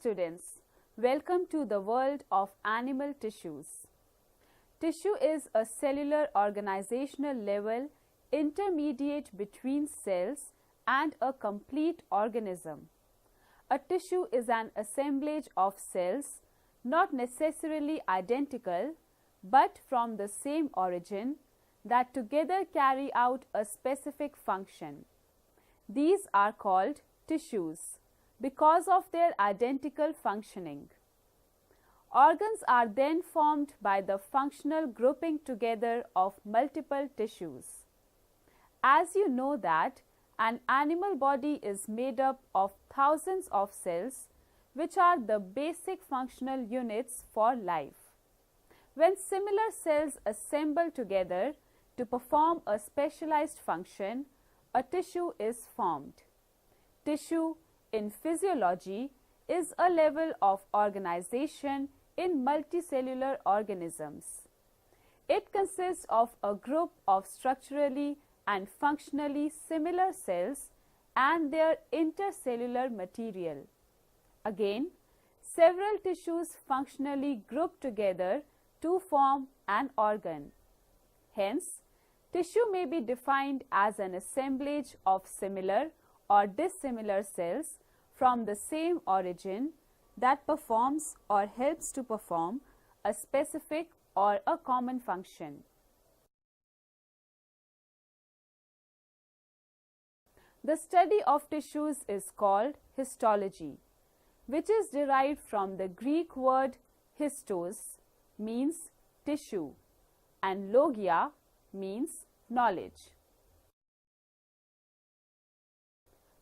students, welcome to the world of animal tissues. Tissue is a cellular organizational level intermediate between cells and a complete organism. A tissue is an assemblage of cells, not necessarily identical, but from the same origin, that together carry out a specific function. These are called tissues because of their identical functioning. Organs are then formed by the functional grouping together of multiple tissues. As you know that an animal body is made up of thousands of cells, which are the basic functional units for life. When similar cells assemble together to perform a specialized function, a tissue is formed. Tissue in physiology is a level of organization in multicellular organisms. It consists of a group of structurally and functionally similar cells and their intercellular material. Again, several tissues functionally group together to form an organ. Hence, tissue may be defined as an assemblage of similar or dissimilar cells from the same origin that performs or helps to perform a specific or a common function. The study of tissues is called histology, which is derived from the Greek word histos, means tissue, and logia means knowledge.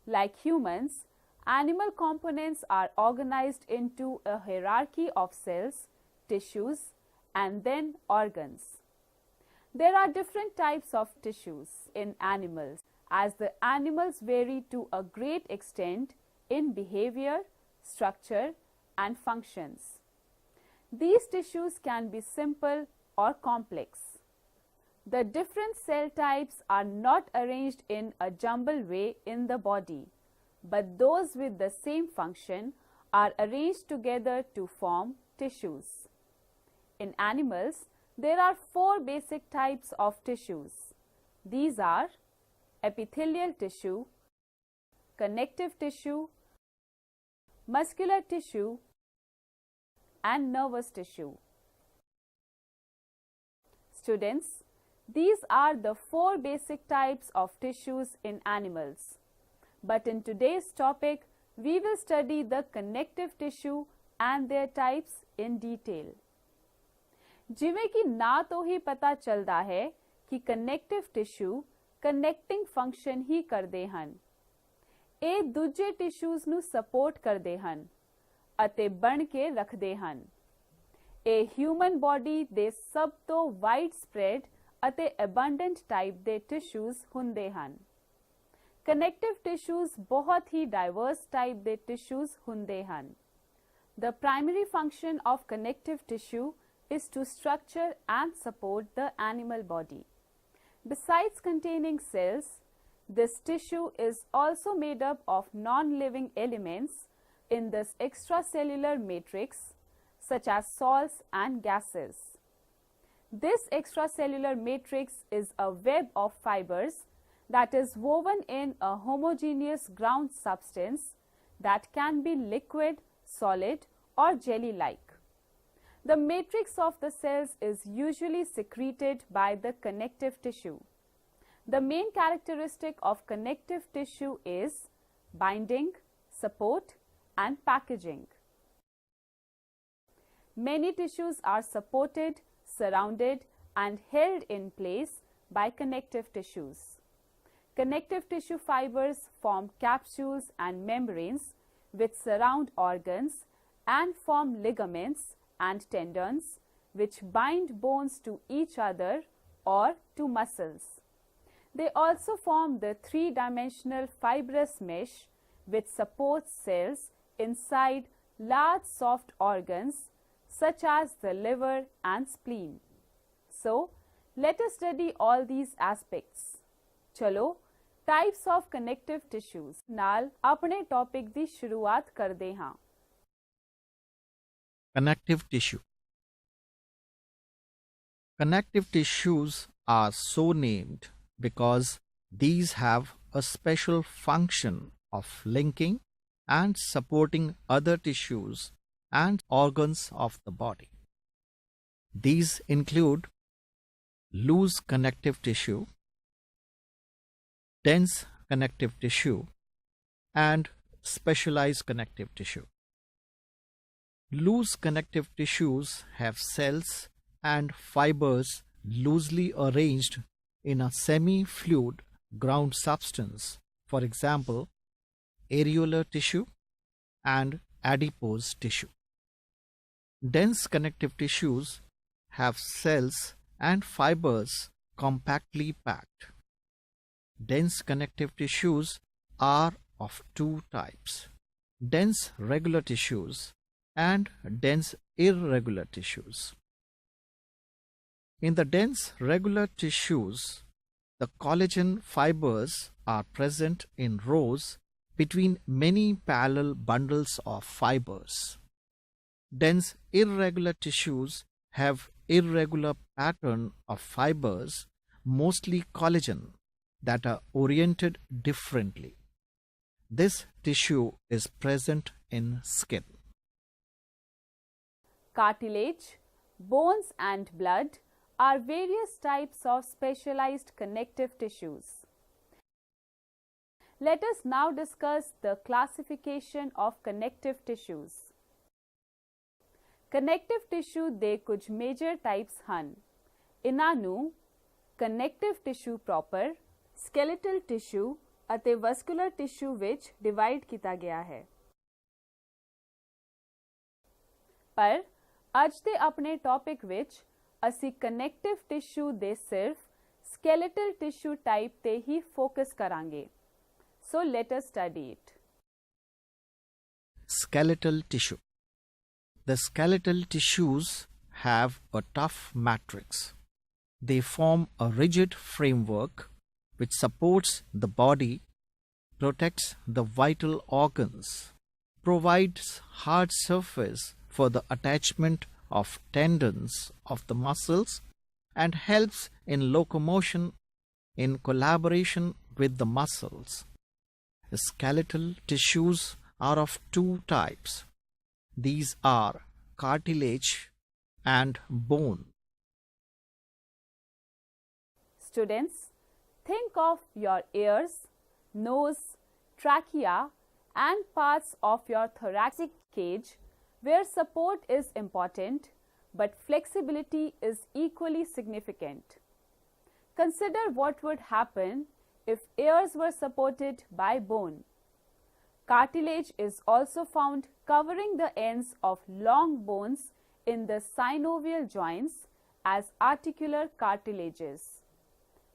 Like humans, animal components are organized into a hierarchy of cells, tissues, and then organs. There are different types of tissues in animals, as the animals vary to a great extent in behavior, structure, and functions. These tissues can be simple or complex. The different cell types are not arranged in a jumbled way in the body, but those with the same function are arranged together to form tissues. In animals, there are 4 basic types of tissues. These are epithelial tissue, connective tissue, muscular tissue, and nervous tissue. Students, these are the 4 basic types of tissues in animals. But in today's topic, we will study the connective tissue and their types in detail. ਜਿਵੇਂ ਕਿ ਨਾ ਤੋਂ ਹੀ ਪਤਾ ਚੱਲਦਾ ਹੈ ਕਿ connective tissue connecting function ਹੀ ਕਰਦੇ ਹਨ। ਇਹ ਦੂਜੇ tissues ਨੂੰ support ਕਰਦੇ ਹਨ ਅਤੇ ਬਣ ਕੇ ਰੱਖਦੇ ਹਨ। ਇਹ human body ਦੇ ਸਭ ਤੋਂ widespread ਅਤੇ abundant type ਦੇ tissues ਹੁੰਦੇ ਹਨ। Connective tissues ਬਹੁਤ ਹੀ diverse type ਦੇ tissues ਹੁੰਦੇ ਹਨ। The primary function of connective tissue is to structure and support the animal body. Besides containing cells, this tissue is also made up of non-living elements in this extracellular matrix, such as salts and gases. This extracellular matrix is a web of fibers that is woven in a homogeneous ground substance that can be liquid, solid, or jelly-like. The matrix of the cells is usually secreted by the connective tissue. The main characteristic of connective tissue is binding, support, and packaging. Many tissues are supported, surrounded, and held in place by connective tissues. Connective tissue fibers form capsules and membranes which surround organs and form ligaments and tendons which bind bones to each other or to muscles. They also form the 3-dimensional fibrous mesh which supports cells inside large soft organs such as the liver and spleen. So, let us study all these aspects. चलो types of connective tissues नाल अपने topic दी शुरुआत करते हाँ। Connective tissue. Connective tissues are so named because these have a special function of linking and supporting other tissues and organs of the body. These include loose connective tissue, dense connective tissue, and specialized connective tissue. Loose connective tissues have cells and fibers loosely arranged in a semi-fluid ground substance, for example, areolar tissue and adipose tissue. Dense connective tissues have cells and fibers compactly packed. Dense connective tissues are of two types: dense regular tissues and dense irregular tissues. In the dense regular tissues, the collagen fibers are present in rows between many parallel bundles of fibers. Dense irregular tissues have irregular pattern of fibers, mostly collagen, that are oriented differently. This tissue is present in skin. Cartilage, bones and blood are various types of specialized connective tissues. Let us now discuss the classification of connective tissues. Connective tissue ਦੇ ਕੁਝ major types ਹਨ। ਇਹਨਾਂ ਨੂੰ connective tissue proper, skeletal tissue ਅਤੇ vascular tissue ਵਿੱਚ divide ਕੀਤਾ ਗਿਆ ਹੈ। ਪਰ ਅੱਜ ਦੇ ਆਪਣੇ ਟੌਪਿਕ ਵਿੱਚ ਅਸੀਂ ਕਨੈਕਟਿਵ ਟਿਸ਼ੂ ਦੇ ਸਿਰਫ skeletal tissue type ਤੇ ਹੀ ਫੋਕਸ ਕਰਾਂਗੇ। So let us study it. Skeletal tissue. The skeletal tissues have a tough matrix. They form a rigid framework which supports the body, protects the vital organs, provides hard surface for the attachment of tendons of the muscles, and helps in locomotion in collaboration with the muscles. The skeletal tissues are of two types. These are cartilage and bone. Students, think of your ears, nose, trachea and parts of your thoracic cage where support is important but flexibility is equally significant. Consider what would happen if ears were supported by bone. Cartilage is also found covering the ends of long bones in the synovial joints as articular cartilages.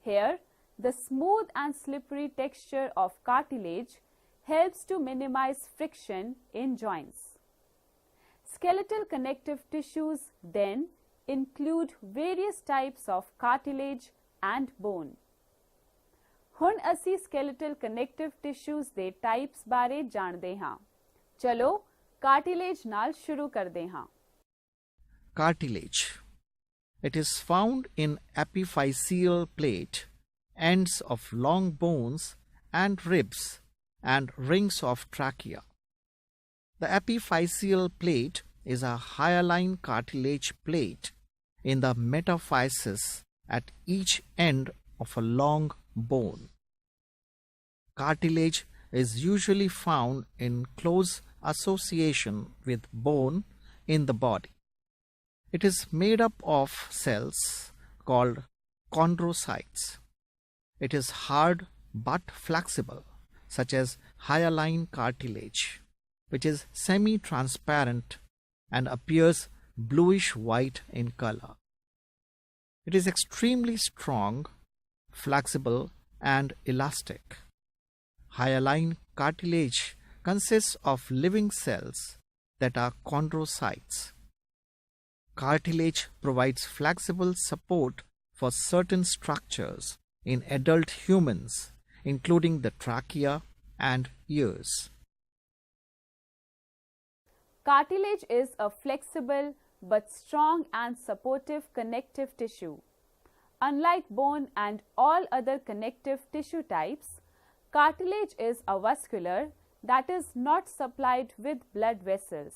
Here, the smooth and slippery texture of cartilage helps to minimize friction in joints. Skeletal connective tissues then include various types of cartilage and bone. ਹੁਣ ਅਸੀਂ skeletal connective tissues ਦੇ types ਬਾਰੇ ਜਾਣਦੇ ਹਾਂ। ਚਲੋ cartilage ਨਾਲ ਸ਼ੁਰੂ ਕਰਦੇ ਹਾਂ। Cartilage. It is found in epiphyseal plate, ends of long bones and ribs, and rings of trachea. The epiphyseal plate is a hyaline cartilage plate in the metaphysis at each end of a long bone. Cartilage is usually found in close association with bone in the body. It is made up of cells called chondrocytes. It is hard but flexible, such as hyaline cartilage, which is semi-transparent and appears bluish-white in color. It is extremely strong, flexible, and elastic. Hyaline cartilage consists of living cells that are chondrocytes. Cartilage provides flexible support for certain structures in adult humans, including the trachea and ears. Cartilage is a flexible but strong and supportive connective tissue. Unlike bone and all other connective tissue types, cartilage is avascular, that is not supplied with blood vessels.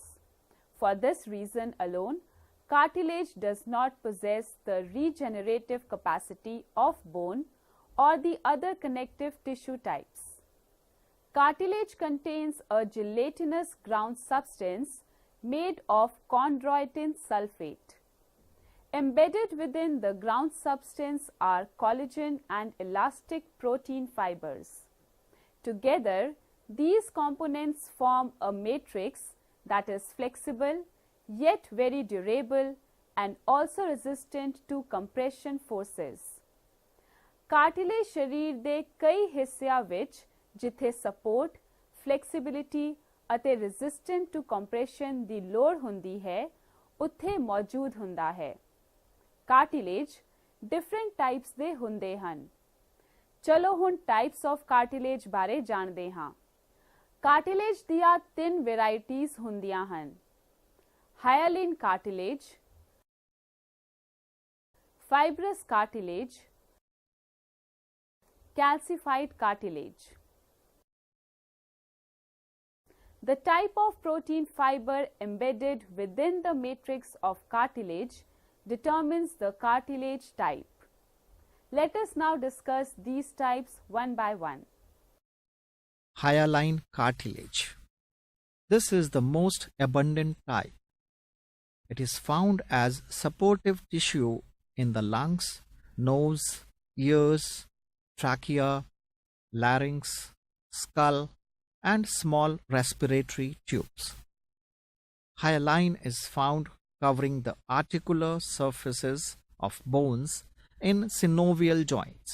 For this reason alone, cartilage does not possess the regenerative capacity of bone or the other connective tissue types. Cartilage contains a gelatinous ground substance made of chondroitin sulfate. Embedded within the ground substance are collagen and elastic protein fibers. Together, these components form a matrix that is flexible yet very durable and also resistant to compression forces. Cartilage शरीर ਦੇ ਕਈ ਹਿੱਸਿਆਂ ਵਿੱਚ ਜਿੱਥੇ support, flexibility ਅਤੇ resistant to compression ਦੀ ਲੋੜ ਹੁੰਦੀ ਹੈ ਉੱਥੇ ਮੌਜੂਦ ਹੁੰਦਾ ਹੈ। ਕਾਰਟਿਲੇਜ ਡਿਫਰੈਂਟ ਟਾਈਪਸ ਦੇ ਹੁੰਦੇ ਹਨ। ਚਲੋ ਹੁਣ ਟਾਈਪਸ ਆਫ ਕਾਰਟਿਲੇਜ ਬਾਰੇ ਜਾਣਦੇ ਹਾਂ। ਕਾਰਟਿਲੇਜ ਦੀਆਂ 3 ਵੈਰਾਈਟੀਜ਼ ਹੁੰਦੀਆਂ ਹਨ। ਹਾਇਆਲਿਨ cartilage, fibrous cartilage, calcified cartilage. The type of protein fiber embedded within the matrix of cartilage determines the cartilage type. Let us now discuss these types one by one. Hyaline cartilage. This is the most abundant type. It is found as supportive tissue in the lungs, nose, ears, trachea, larynx, skull, and small respiratory tubes. Hyaline is found covering the articular surfaces of bones in synovial joints.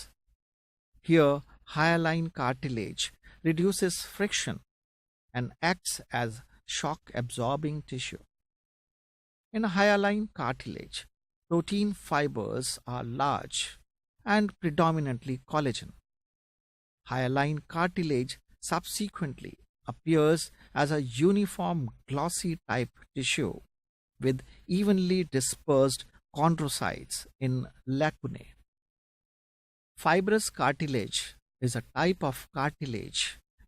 Here, hyaline cartilage reduces friction and acts as shock-absorbing tissue. In hyaline cartilage, protein fibers are large and predominantly collagen. Hyaline cartilage subsequently appears as a uniform glossy type tissue with evenly dispersed chondrocytes in lacunae. Fibrous cartilage is a type of cartilage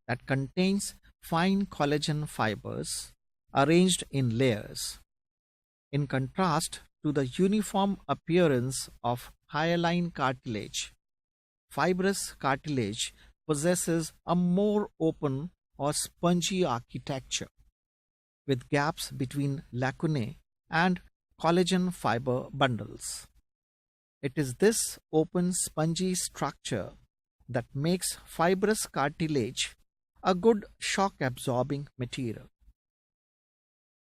that contains fine collagen fibers arranged in layers. In contrast to the uniform appearance of hyaline cartilage, fibrous cartilage possesses a more open or spongy architecture, with gaps between lacunae and collagen fiber bundles. It is this open spongy structure that makes fibrous cartilage a good shock-absorbing material.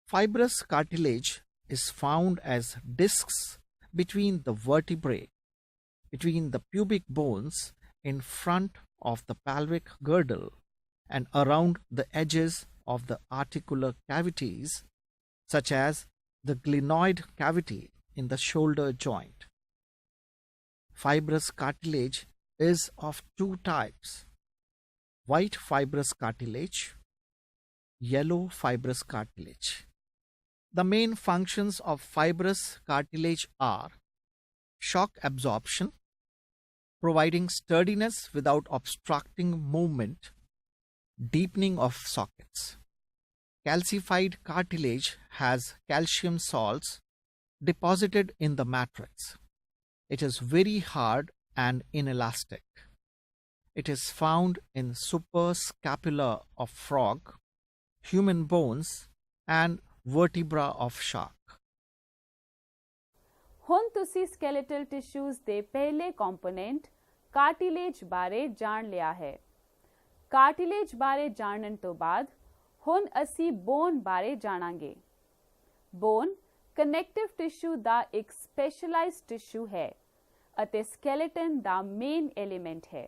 Fibrous cartilage is found as discs between the vertebrae, between the pubic bones in front of the pelvic girdle and around the edges of the articular cavities, such as the glenoid cavity in the shoulder joint. Fibrous cartilage is of 2 types: white fibrous cartilage, yellow fibrous cartilage. The main functions of fibrous cartilage are shock absorption, providing sturdiness without obstructing movement, deepening of sockets. Calcified cartilage has calcium salts deposited in the matrix. It is very hard and inelastic. It is found in suprascapula of frog, human bones, and vertebra of shark. ਹੁਣ ਤੁਸੀਂ skeletal tissues ਦੇ ਪਹਿਲੇ component cartilage ਬਾਰੇ ਜਾਣ ਲਿਆ ਹੈ। cartilage ਬਾਰੇ ਜਾਣਨ ਤੋਂ ਬਾਅਦ ਹੁਣ ਅਸੀਂ bone ਬਾਰੇ ਜਾਣਾਂਗੇ। bone connective tissue ਦਾ ਇੱਕ specialized tissue ਹੈ ਅਤੇ skeleton ਦਾ main element ਹੈ।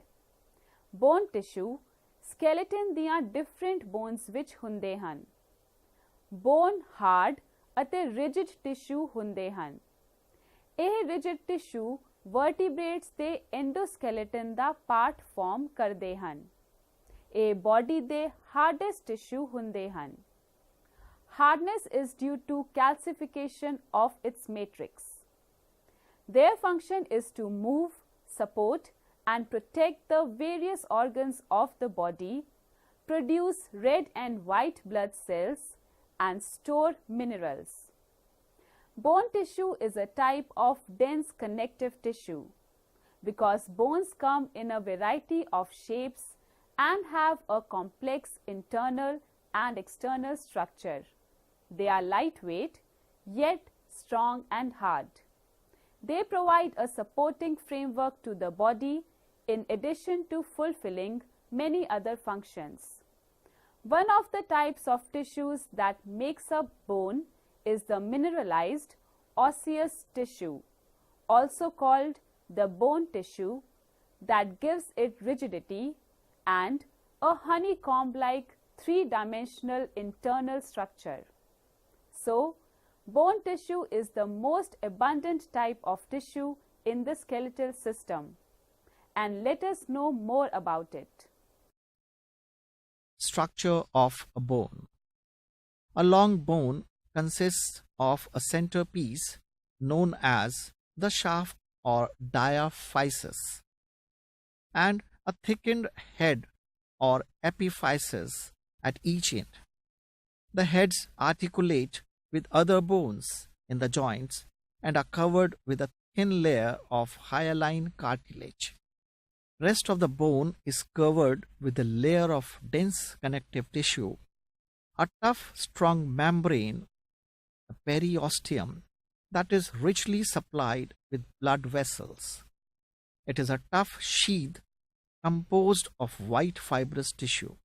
bone tissue skeleton ਦੀਆਂ different bones ਵਿੱਚ ਹੁੰਦੇ ਹਨ। bone hard ਅਤੇ rigid tissue ਹੁੰਦੇ ਹਨ। ਇਹ rigid tissue vertebrates ਦੇ endoskeleton ਦਾ part form ਕਰਦੇ ਹਨ। ਇਹ body ਦੇ hardest tissue ਹੁੰਦੇ ਹਨ। Hardness is due to calcification of its matrix. Their function is to move, support, and protect the various organs of the body, produce red and white blood cells, and store minerals. Bone tissue is a type of dense connective tissue because bones come in a variety of shapes and have a complex internal and external structure. They are lightweight yet strong and hard. They provide a supporting framework to the body in addition to fulfilling many other functions. One of the types of tissues that makes up bone is the mineralized osseous tissue, also called the bone tissue, that gives it rigidity and a honeycomb-like three-dimensional internal structure. So, bone tissue is the most abundant type of tissue in the skeletal system, and let us know more about it. Structure of a bone. A long bone consists of a centerpiece known as the shaft or diaphysis and a thickened head or epiphysis at each end. The heads articulate with other bones in the joints and are covered with a thin layer of hyaline cartilage. Rest of the bone is covered with a layer of dense connective tissue, a tough, strong membrane, a periosteum, that is richly supplied with blood vessels. It is a tough sheath composed of white fibrous tissue.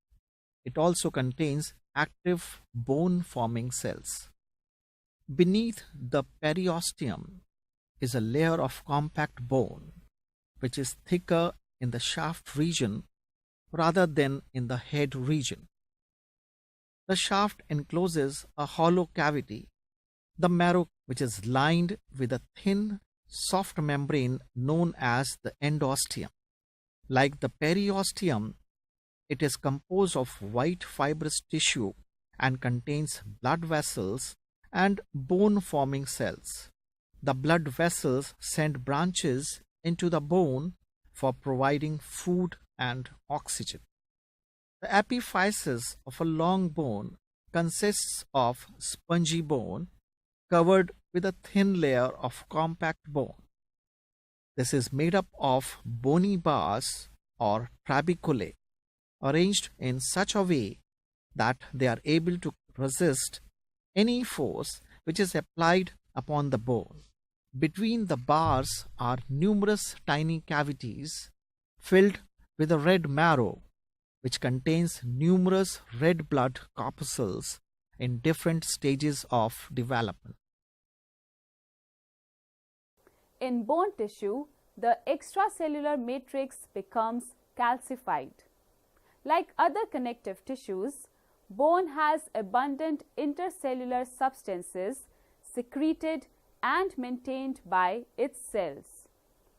It also contains active bone-forming cells. Beneath the periosteum is a layer of compact bone, which is thicker in the shaft region rather than in the head region. The shaft encloses a hollow cavity, the marrow, which is lined with a thin, soft membrane known as the endosteum. Like the periosteum, it is composed of white fibrous tissue and contains blood vessels and bone-forming cells. The blood vessels send branches into the bone for providing food and oxygen. The epiphysis of a long bone consists of spongy bone covered with a thin layer of compact bone. This is made up of bony bars or trabeculae arranged in such a way that they are able to resist any force which is applied upon the bone. Between the bars are numerous tiny cavities filled with a red marrow, which contains numerous red blood corpuscles in different stages of development. In bone tissue, the extracellular matrix becomes calcified. Like other connective tissues, bone has abundant intercellular substances secreted and maintained by its cells.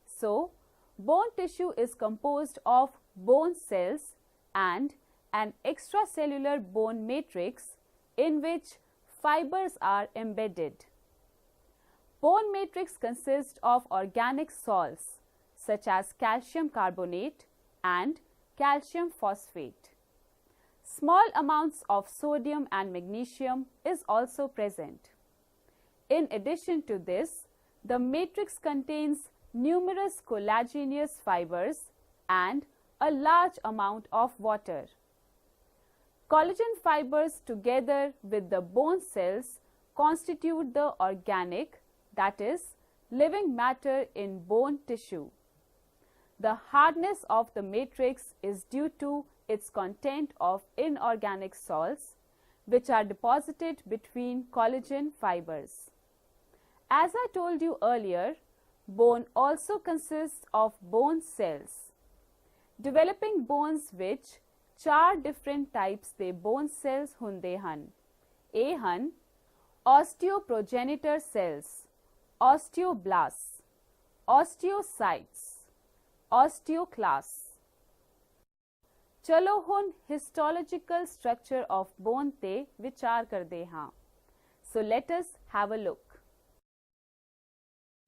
So, bone tissue is composed of bone cells and an extracellular bone matrix in which fibers are embedded. Bone matrix consists of organic salts such as calcium carbonate and calcium phosphate. Small amounts of sodium and magnesium is also present. In addition to this, the matrix contains numerous collagenous fibers and a large amount of water. Collagen fibers together with the bone cells constitute the organic, that is, living matter in bone tissue. The hardness of the matrix is due to its content of inorganic salts, which are deposited between collagen fibers. As I told you earlier, bone also consists of bone cells. Developing bones which चार different types the bone cells hunde han. A han osteoprogenitor cells, osteoblasts, osteocytes, osteoclasts. चलो हुन histological structure of bone ते विचार कर दे हाँ. So let us have a look.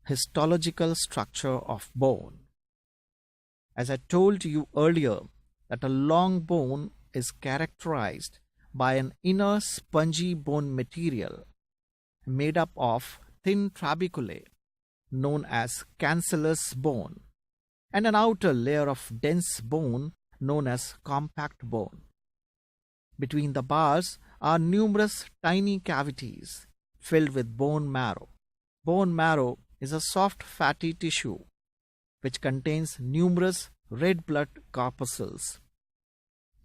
Histological structure of bone. As I told you earlier, that a long bone is characterized by an inner spongy bone material made up of thin trabeculae known as cancellous bone and an outer layer of dense bone known as compact bone. Between the bars are numerous tiny cavities filled with bone marrow. Bone marrow is a soft fatty tissue which contains numerous red blood corpuscles.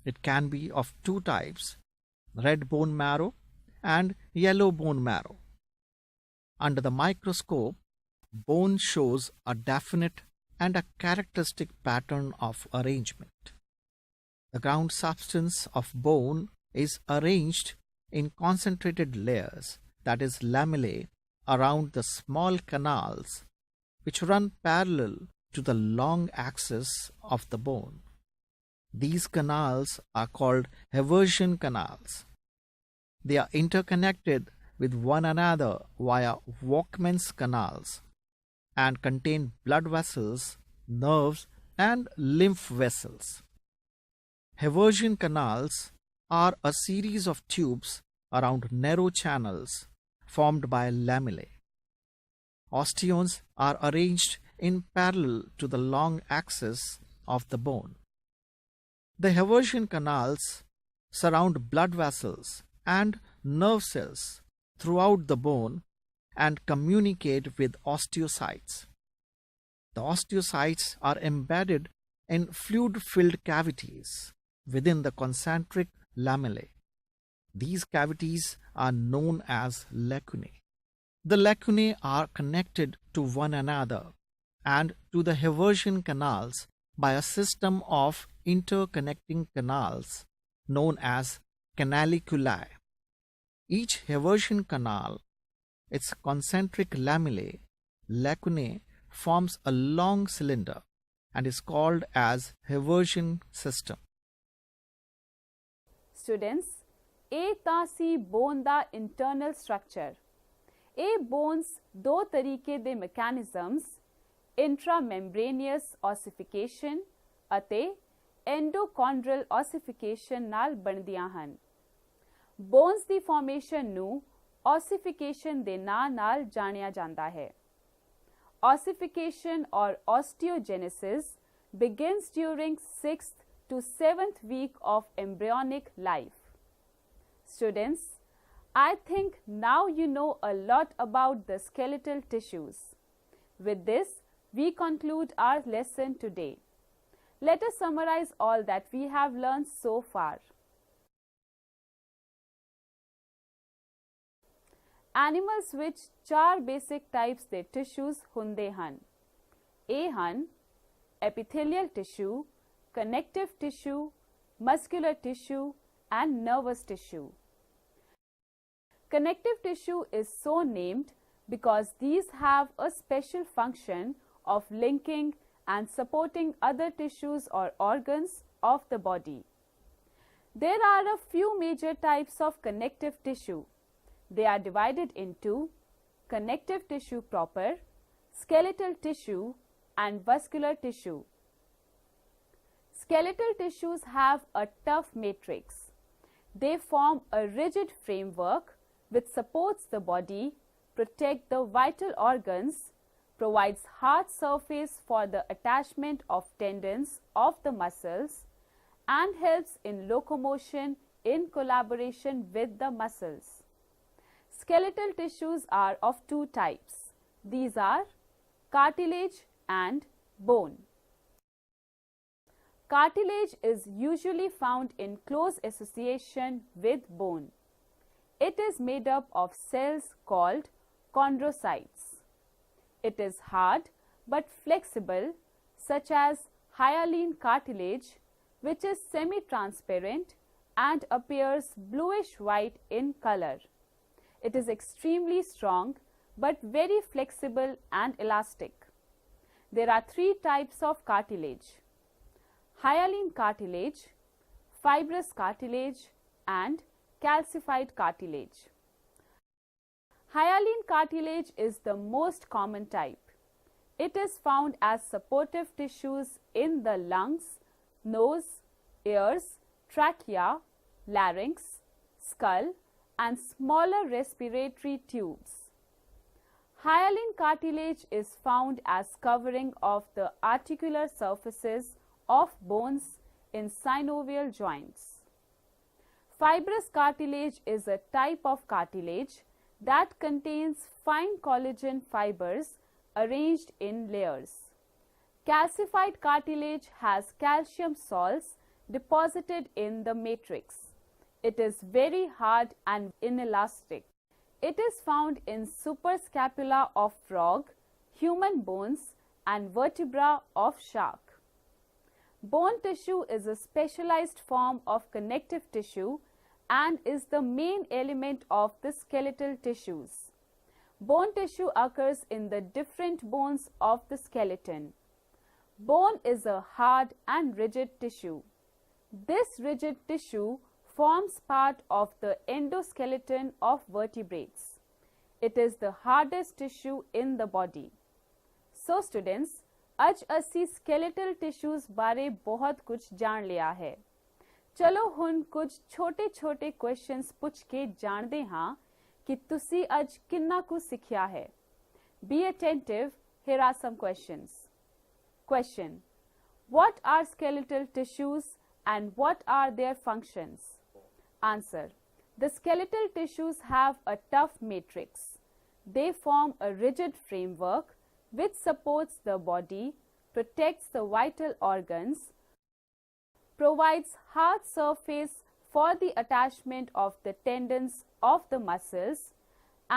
It can be of two types, red bone marrow and yellow bone marrow. Under the microscope, bone shows a definite and a characteristic pattern of arrangement. The ground substance of bone is arranged in concentrated layers, that is lamellae, around the small canals which run parallel to the long axis of the bone. These canals are called Haversian canals. They are interconnected with one another via Walkman's canals and contain blood vessels, nerves, and lymph vessels. Haversian canals are a series of tubes around narrow channels formed by lamellae. Osteons are arranged in parallel to the long axis of the bone. The Haversian canals surround blood vessels and nerve cells throughout the bone and communicate with osteocytes. The osteocytes are embedded in fluid-filled cavities within the concentric lamellae. These cavities are known as lacunae. The lacunae are connected to one another and to the Haversian canals by a system of interconnecting canals known as canaliculi. Each Haversian canal, its concentric lamellae, lacunae, forms a long cylinder and is called as Haversian system. Students, ਇਹ ਤਾਂ ਸੀ bone ਦਾ internal structure. ਇਹ bones ਦੋ ਤਰੀਕੇ ਦੇ mechanisms intramembranous ossification ਅਤੇ endochondral ossification ਨਾਲ ਬਣਦੀਆਂ ਹਨ. Bones ਦੀ formation ਨੂੰ ossification ਦੇ ਨਾਂ ਨਾਲ ਜਾਣਿਆ ਜਾਂਦਾ ਹੈ. Ossification or osteogenesis begins during 6th to 7th week of embryonic life. Students, I think now you know a lot about the skeletal tissues. With this, we conclude our lesson today. Let us summarize all that we have learned so far. Animals ਵਿੱਚ 4 basic types ਦੇ tissues ਹੁੰਦੇ ਹਨ. ਇਹ ਹਨ epithelial tissue, connective tissue, muscular tissue and nervous tissue. Connective tissue is so named because these have a special function of linking and supporting other tissues or organs of the body. There are a few major types of connective tissue. They are divided into connective tissue proper, skeletal tissue and vascular tissue. Skeletal tissues have a tough matrix. They form a rigid framework which supports the body, protect the vital organs, provides hard surface for the attachment of tendons of the muscles, and helps in locomotion in collaboration with the muscles. Skeletal tissues are of two types. These are cartilage and bone. Cartilage is usually found in close association with bone. It is made up of cells called chondrocytes. It is hard but flexible, such as hyaline cartilage, which is semi-transparent and appears bluish-white in color. It is extremely strong but very flexible and elastic. There are 3 types of cartilage: hyaline cartilage, fibrous cartilage and calcified cartilage. Hyaline cartilage is the most common type. It is found as supportive tissues in the lungs, nose, ears, trachea, larynx, skull, and smaller respiratory tubes. Hyaline cartilage is found as covering of the articular surfaces of bones in synovial joints. Fibrous cartilage is a type of cartilage that contains fine collagen fibers arranged in layers. Calcified cartilage has calcium salts deposited in the matrix. It is very hard and inelastic. It is found in superscapula of frog, human bones, and vertebra of shark. Bone tissue is a specialized form of connective tissue and is the main element of the skeletal tissues. Bone tissue occurs in the different bones of the skeleton. Bone is a hard and rigid tissue. This rigid tissue forms part of the endoskeleton of vertebrates. It is the hardest tissue in the body. So students, ਅੱਜ ਅਸੀਂ skeletal tissues ਬਾਰੇ ਬਹੁਤ ਕੁਝ ਜਾਣ ਲਿਆ ਹੈ। ਚਲੋ ਹੁਣ ਕੁਝ ਛੋਟੇ-ਛੋਟੇ questions ਪੁੱਛ ਕੇ ਜਾਣਦੇ ਹਾਂ ਕਿ ਤੁਸੀਂ ਅੱਜ ਕਿੰਨਾ ਕੁ ਸਿੱਖਿਆ ਹੈ। Be attentive, here are some questions. Question: What are skeletal tissues and what are their functions? Answer: The skeletal tissues have a tough matrix. They form a rigid framework which supports the body, protects the vital organs, provides hard surface for the attachment of the tendons of the muscles,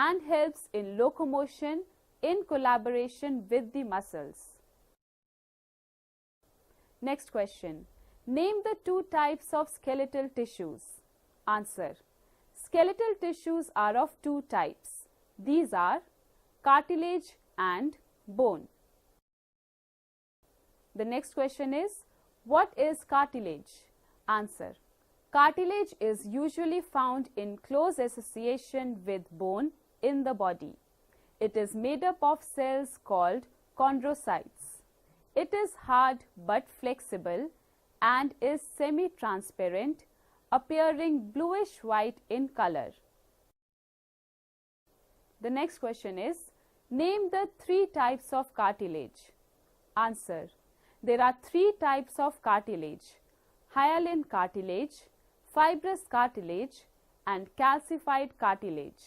and helps in locomotion in collaboration with the muscles. Next question. Name the two types of skeletal tissues. Answer: Skeletal tissues are of two types. These are cartilage and bone. The next question is, what is cartilage? Answer: Cartilage is usually found in close association with bone in the body. It is made up of cells called chondrocytes. It is hard but flexible and is semi-transparent, appearing bluish-white in color. The next question is, name the three types of cartilage. Answer: There are three types of cartilage: hyaline cartilage, fibrous cartilage, and calcified cartilage.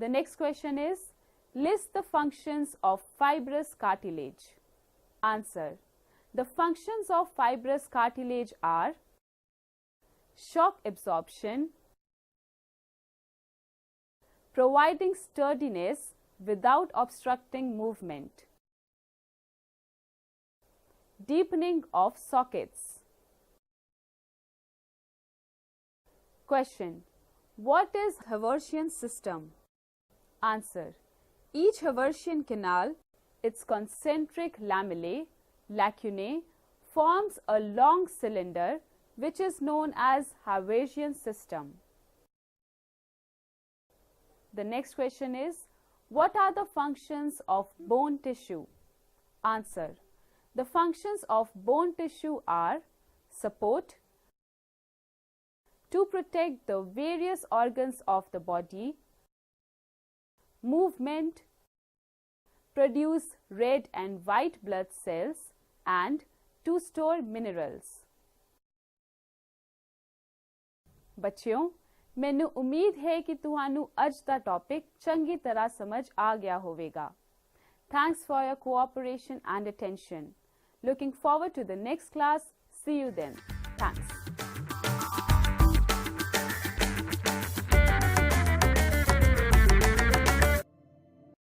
The next question is, list the functions of fibrous cartilage. Answer: The functions of fibrous cartilage are shock absorption, providing sturdiness without obstructing movement, deepening of sockets. Question: What is Haversian system? Answer: Each Haversian canal, its concentric lamellae, lacunae, forms a long cylinder which is known as Haversian system. The next question is, what are the functions of bone tissue? Answer: The functions of bone tissue are support, to protect the various organs of the body, movement, produce red and white blood cells, and to store minerals. ਬੱਚਿਓ, ਮੈਨੂੰ ਉਮੀਦ ਹੈ ਕਿ ਤੁਹਾਨੂੰ ਅੱਜ ਦਾ topic ਚੰਗੀ ਤਰ੍ਹਾਂ ਸਮਝ ਆ ਗਿਆ ਹੋਵੇਗਾ। Thanks for your cooperation and attention. Looking forward to the next class. See you then. Thanks.